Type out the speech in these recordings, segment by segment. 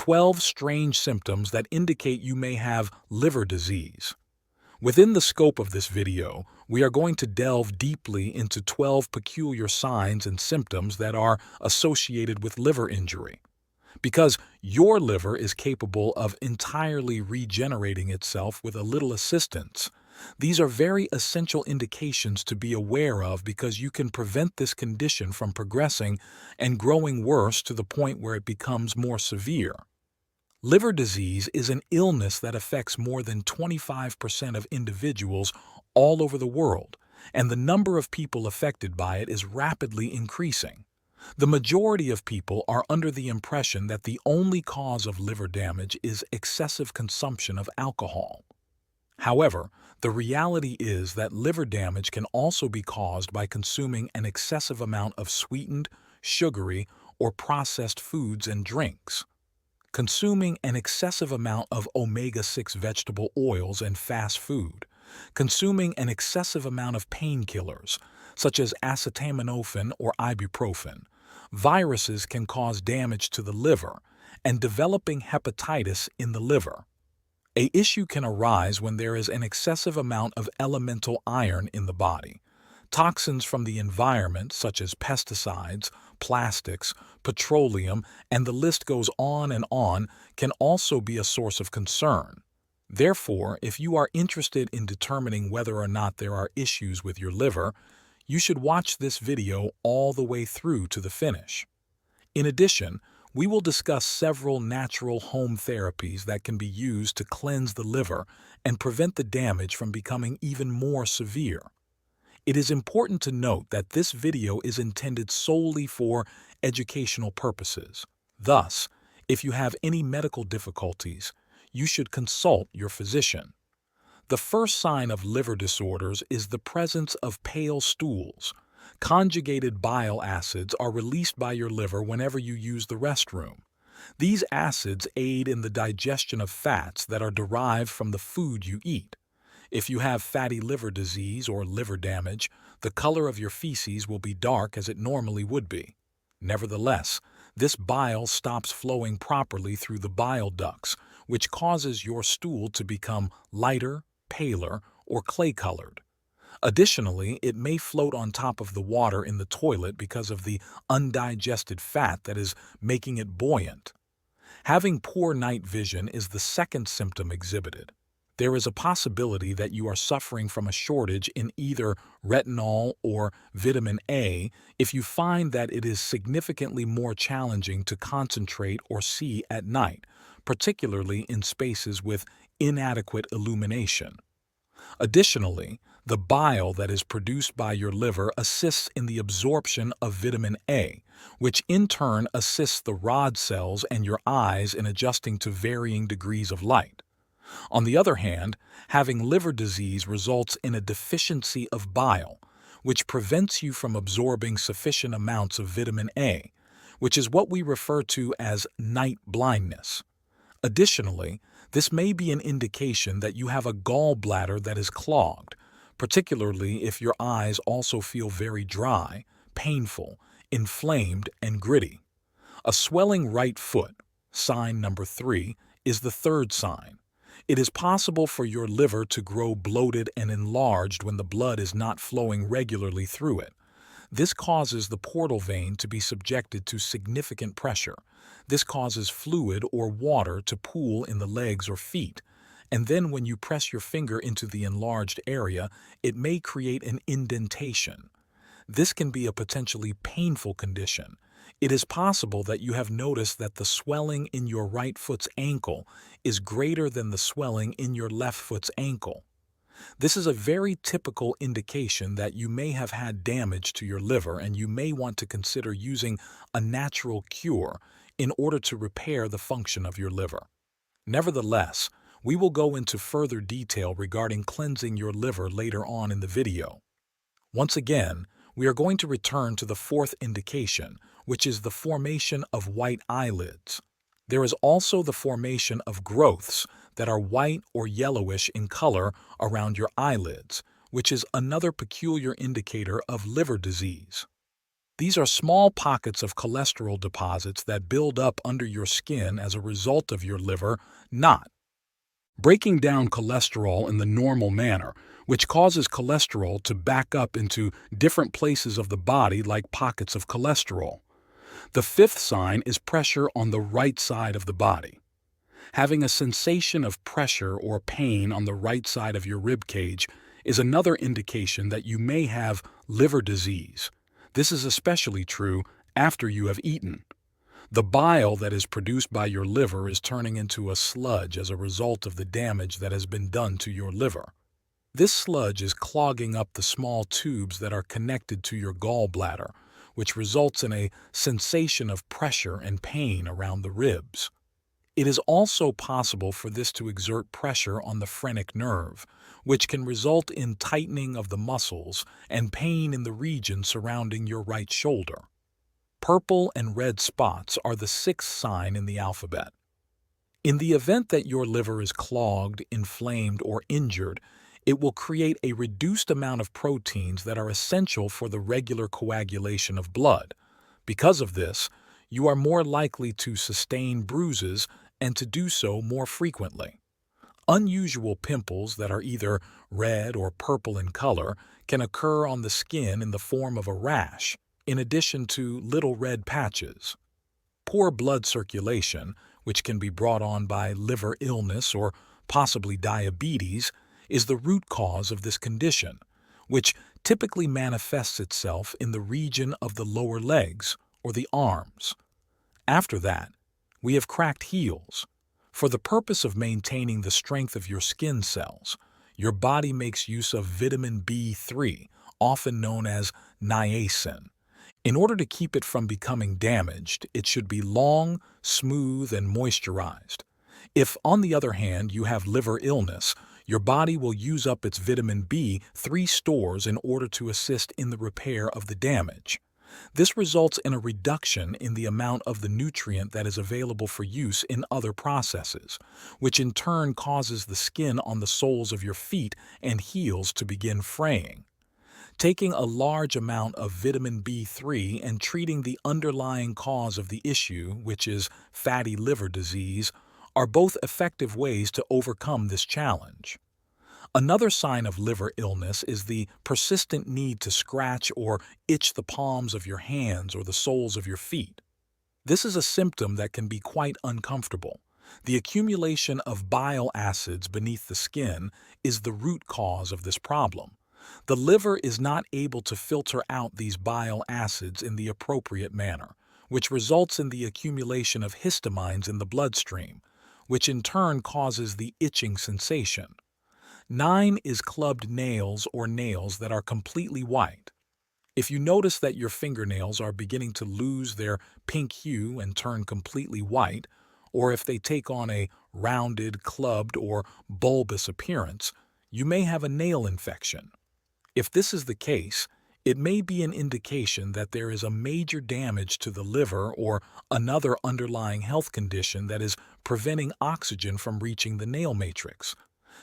12 strange symptoms that indicate you may have liver disease. Within the scope of this video, we are going to delve deeply into 12 peculiar signs and symptoms that are associated with liver injury. Because your liver is capable of entirely regenerating itself with a little assistance, these are very essential indications to be aware of because you can prevent this condition from progressing and growing worse to the point where it becomes more severe. Liver disease is an illness that affects more than 25% of individuals all over the world, and the number of people affected by it is rapidly increasing. The majority of people are under the impression that the only cause of liver damage is excessive consumption of alcohol. However, the reality is that liver damage can also be caused by consuming an excessive amount of sweetened, sugary, or processed foods and drinks. Consuming an excessive amount of omega-6 vegetable oils and fast food, consuming an excessive amount of painkillers, such as acetaminophen or ibuprofen. Viruses can cause damage to the liver, and developing hepatitis in the liver. An issue can arise when there is an excessive amount of elemental iron in the body. Toxins from the environment, such as pesticides, plastics, petroleum, and the list goes on, can also be a source of concern. Therefore, if you are interested in determining whether or not there are issues with your liver, you should watch this video all the way through to the finish. In addition, we will discuss several natural home therapies that can be used to cleanse the liver and prevent the damage from becoming even more severe. It is important to note that this video is intended solely for educational purposes. Thus, if you have any medical difficulties, you should consult your physician. The first sign of liver disorders is the presence of pale stools. Conjugated bile acids are released by your liver whenever you use the restroom. These acids aid in the digestion of fats that are derived from the food you eat. If you have fatty liver disease or liver damage, the color of your feces will be dark as it normally would be. Nevertheless, this bile stops flowing properly through the bile ducts, which causes your stool to become lighter, paler, or clay-colored. Additionally, it may float on top of the water in the toilet because of the undigested fat that is making it buoyant. Having poor night vision is the second symptom exhibited. There is a possibility that you are suffering from a shortage in either retinol or vitamin A if you find that it is significantly more challenging to concentrate or see at night, particularly in spaces with inadequate illumination. Additionally, the bile that is produced by your liver assists in the absorption of vitamin A, which in turn assists the rod cells and your eyes in adjusting to varying degrees of light. On the other hand, having liver disease results in a deficiency of bile, which prevents you from absorbing sufficient amounts of vitamin A, which is what we refer to as night blindness. Additionally, this may be an indication that you have a gallbladder that is clogged, particularly if your eyes also feel very dry, painful, inflamed, and gritty. A swelling right foot, sign number 3, is the third sign. It is possible for your liver to grow bloated and enlarged when the blood is not flowing regularly through it. This causes the portal vein to be subjected to significant pressure. This causes fluid or water to pool in the legs or feet, and then when you press your finger into the enlarged area, it may create an indentation. This can be a potentially painful condition. It is possible that you have noticed that the swelling in your right foot's ankle is greater than the swelling in your left foot's ankle. This is a very typical indication that you may have had damage to your liver, and you may want to consider using a natural cure in order to repair the function of your liver. Nevertheless, we will go into further detail regarding cleansing your liver later on in the video. Once again, we are going to return to the fourth indication, which is the formation of white eyelids. There is also the formation of growths that are white or yellowish in color around your eyelids, which is another peculiar indicator of liver disease. These are small pockets of cholesterol deposits that build up under your skin as a result of your liver not breaking down cholesterol in the normal manner, which causes cholesterol to back up into different places of the body like pockets of cholesterol. The fifth sign is pressure on the right side of the body. Having a sensation of pressure or pain on the right side of your rib cage is another indication that you may have liver disease. This is especially true after you have eaten. The bile that is produced by your liver is turning into a sludge as a result of the damage that has been done to your liver. This sludge is clogging up the small tubes that are connected to your gallbladder, which results in a sensation of pressure and pain around the ribs. It is also possible for this to exert pressure on the phrenic nerve, which can result in tightening of the muscles and pain in the region surrounding your right shoulder. Purple and red spots are the sixth sign in the alphabet. In the event that your liver is clogged, inflamed, or injured, it will create a reduced amount of proteins that are essential for the regular coagulation of blood. Because of this, you are more likely to sustain bruises and to do so more frequently. Unusual pimples that are either red or purple in color can occur on the skin in the form of a rash, in addition to little red patches. Poor blood circulation, which can be brought on by liver illness or possibly diabetes, is the root cause of this condition, which typically manifests itself in the region of the lower legs or the arms. After that, we have cracked heels. For the purpose of maintaining the strength of your skin cells, your body makes use of vitamin B3, often known as niacin. In order to keep it from becoming damaged, it should be long, smooth, and moisturized. If, on the other hand, you have liver illness, your body will use up its vitamin B3 stores in order to assist in the repair of the damage. This results in a reduction in the amount of the nutrient that is available for use in other processes, which in turn causes the skin on the soles of your feet and heels to begin fraying. Taking a large amount of vitamin B3 and treating the underlying cause of the issue, which is fatty liver disease, are both effective ways to overcome this challenge. Another sign of liver illness is the persistent need to scratch or itch the palms of your hands or the soles of your feet. This is a symptom that can be quite uncomfortable. The accumulation of bile acids beneath the skin is the root cause of this problem. The liver is not able to filter out these bile acids in the appropriate manner, which results in the accumulation of histamines in the bloodstream, which in turn causes the itching sensation. 9 is clubbed nails or nails that are completely white. If you notice that your fingernails are beginning to lose their pink hue and turn completely white, or if they take on a rounded, clubbed, or bulbous appearance, you may have a nail infection. If this is the case, it may be an indication that there is a major damage to the liver or another underlying health condition that is preventing oxygen from reaching the nail matrix.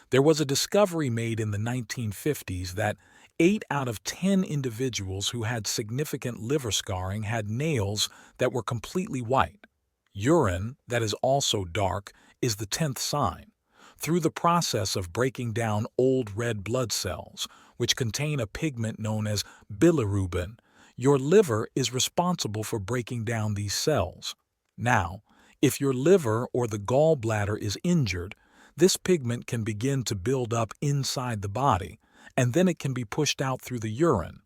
There was a discovery made in the 1950s that 8 out of 10 individuals who had significant liver scarring had nails that were completely white. Urine, that is also dark, is the 10th sign. Through the process of breaking down old red blood cells, which contain a pigment known as bilirubin, your liver is responsible for breaking down these cells. Now, if your liver or the gallbladder is injured, this pigment can begin to build up inside the body, and then it can be pushed out through the urine.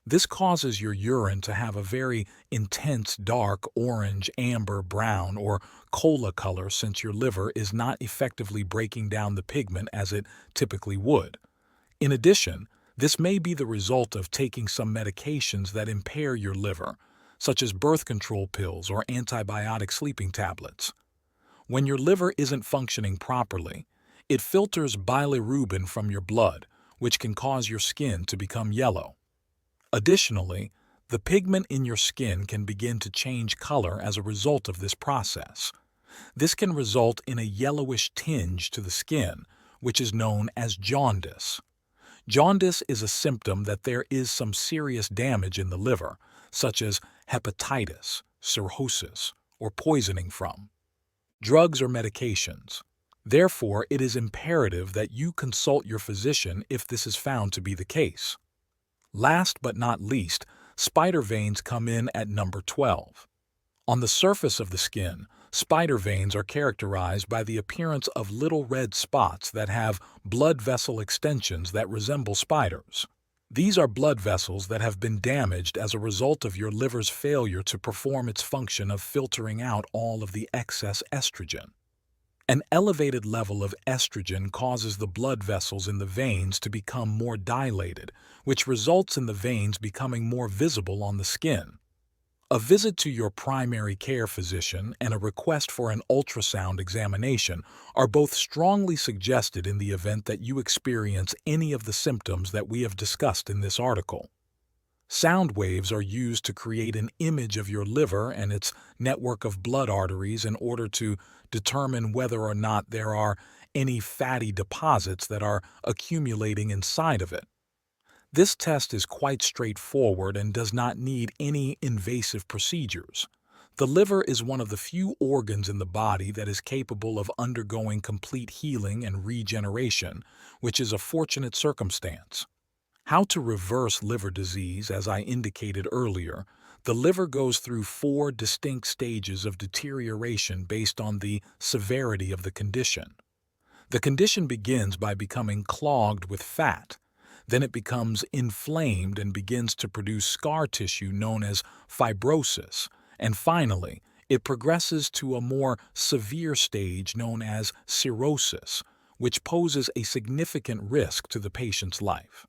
This causes your urine to have a very intense dark orange, amber, brown, or cola color since your liver is not effectively breaking down the pigment as it typically would. In addition, this may be the result of taking some medications that impair your liver, such as birth control pills or antibiotic sleeping tablets. When your liver isn't functioning properly, it filters bilirubin from your blood, which can cause your skin to become yellow. Additionally, the pigment in your skin can begin to change color as a result of this process. This can result in a yellowish tinge to the skin, which is known as jaundice. Jaundice is a symptom that there is some serious damage in the liver, such as hepatitis, cirrhosis, or poisoning from drugs or medications. Therefore, it is imperative that you consult your physician if this is found to be the case. Last but not least, spider veins come in at number 12. On the surface of the skin, spider veins are characterized by the appearance of little red spots that have blood vessel extensions that resemble spiders. These are blood vessels that have been damaged as a result of your liver's failure to perform its function of filtering out all of the excess estrogen. An elevated level of estrogen causes the blood vessels in the veins to become more dilated, which results in the veins becoming more visible on the skin. A visit to your primary care physician and a request for an ultrasound examination are both strongly suggested in the event that you experience any of the symptoms that we have discussed in this article. Sound waves are used to create an image of your liver and its network of blood arteries in order to determine whether or not there are any fatty deposits that are accumulating inside of it. This test is quite straightforward and does not need any invasive procedures. The liver is one of the few organs in the body that is capable of undergoing complete healing and regeneration, which is a fortunate circumstance. How to reverse liver disease? As I indicated earlier, the liver goes through 4 distinct stages of deterioration based on the severity of the condition. The condition begins by becoming clogged with fat. Then it becomes inflamed and begins to produce scar tissue known as fibrosis. And finally, it progresses to a more severe stage known as cirrhosis, which poses a significant risk to the patient's life.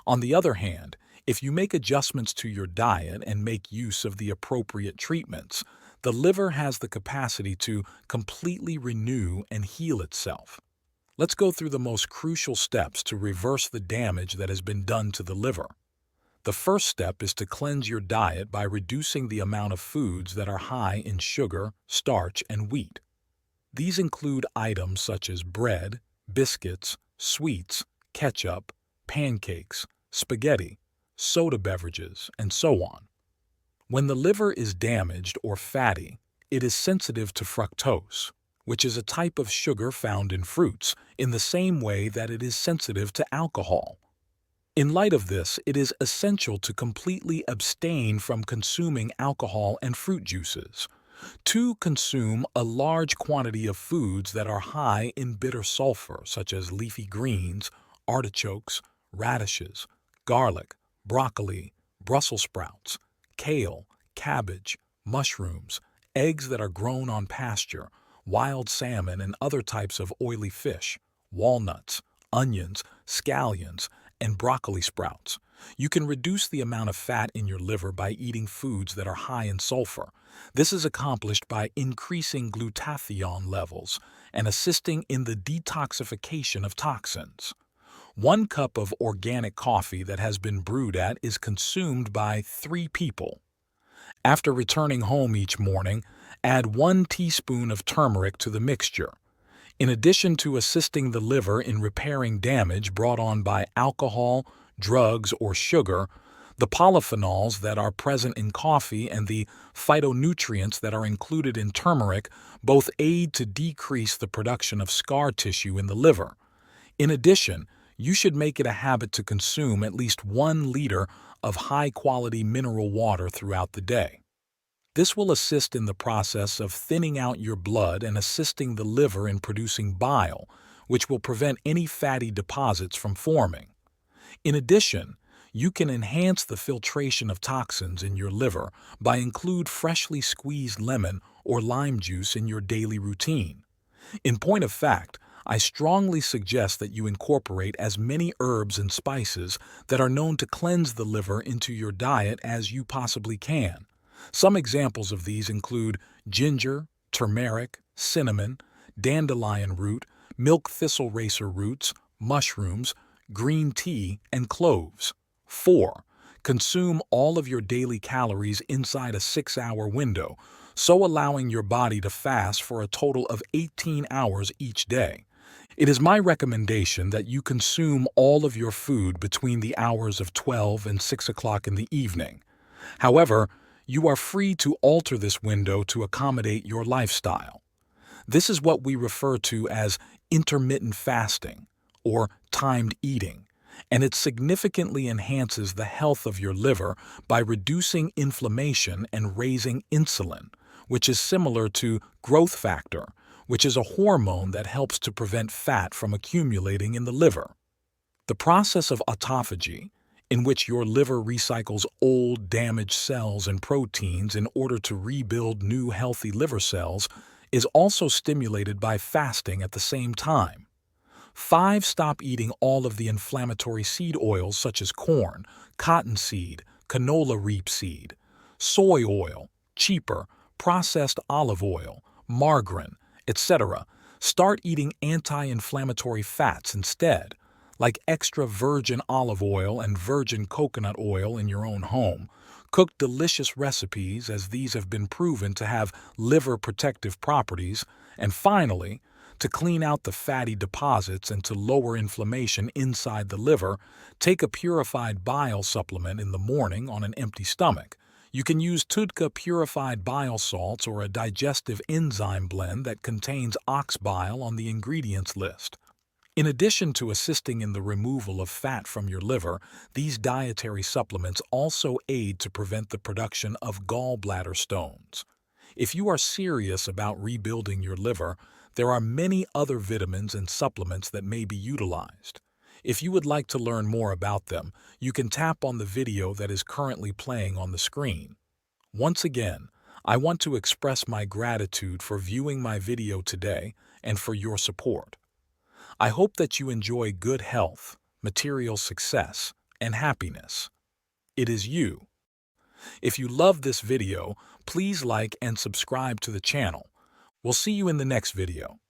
On the other hand, if you make adjustments to your diet and make use of the appropriate treatments, the liver has the capacity to completely renew and heal itself. Let's go through the most crucial steps to reverse the damage that has been done to the liver. The first step is to cleanse your diet by reducing the amount of foods that are high in sugar, starch, and wheat. These include items such as bread, biscuits, sweets, ketchup, pancakes, spaghetti, soda beverages, and so on. When the liver is damaged or fatty, it is sensitive to fructose, which is a type of sugar found in fruits, in the same way that it is sensitive to alcohol. In light of this, it is essential to completely abstain from consuming alcohol and fruit juices. 2. Consume a large quantity of foods that are high in bitter sulfur, such as leafy greens, artichokes, radishes, garlic, broccoli, Brussels sprouts, kale, cabbage, mushrooms, eggs that are grown on pasture, wild salmon and other types of oily fish, walnuts, onions, scallions, and broccoli sprouts. You can reduce the amount of fat in your liver by eating foods that are high in sulfur. This is accomplished by increasing glutathione levels and assisting in the detoxification of toxins. 1 cup of organic coffee that has been brewed is consumed by 3 people. After returning home each morning, add 1 teaspoon of turmeric to the mixture. In addition to assisting the liver in repairing damage brought on by alcohol, drugs, or sugar, the polyphenols that are present in coffee and the phytonutrients that are included in turmeric both aid to decrease the production of scar tissue in the liver. In addition, you should make it a habit to consume at least 1 liter of high-quality mineral water throughout the day. This will assist in the process of thinning out your blood and assisting the liver in producing bile, which will prevent any fatty deposits from forming. In addition, you can enhance the filtration of toxins in your liver by include freshly squeezed lemon or lime juice in your daily routine. In point of fact, I strongly suggest that you incorporate as many herbs and spices that are known to cleanse the liver into your diet as you possibly can. Some examples of these include ginger, turmeric, cinnamon, dandelion root, milk thistle racer roots, mushrooms, green tea, and cloves. 4. Consume all of your daily calories inside a 6-hour window, so allowing your body to fast for a total of 18 hours each day. It is my recommendation that you consume all of your food between the hours of 12 and 6 o'clock in the evening. However, you are free to alter this window to accommodate your lifestyle. This is what we refer to as intermittent fasting or timed eating, and it significantly enhances the health of your liver by reducing inflammation and raising insulin, which is similar to growth factor, which is a hormone that helps to prevent fat from accumulating in the liver. The process of autophagy, in which your liver recycles old, damaged cells and proteins in order to rebuild new, healthy liver cells, is also stimulated by fasting at the same time. 5. Stop eating all of the inflammatory seed oils such as corn, cottonseed, canola rapeseed, soy oil, cheaper, processed olive oil, margarine, etc. Start eating anti-inflammatory fats instead, like extra virgin olive oil and virgin coconut oil in your own home. Cook delicious recipes, as these have been proven to have liver protective properties. And finally, to clean out the fatty deposits and to lower inflammation inside the liver, take a purified bile supplement in the morning on an empty stomach. You can use TUDCA purified bile salts or a digestive enzyme blend that contains ox bile on the ingredients list. In addition to assisting in the removal of fat from your liver, these dietary supplements also aid to prevent the production of gallbladder stones. If you are serious about rebuilding your liver, there are many other vitamins and supplements that may be utilized. If you would like to learn more about them, you can tap on the video that is currently playing on the screen. Once again, I want to express my gratitude for viewing my video today and for your support. I hope that you enjoy good health, material success, and happiness. It is you. If you love this video, please like and subscribe to the channel. We'll see you in the next video.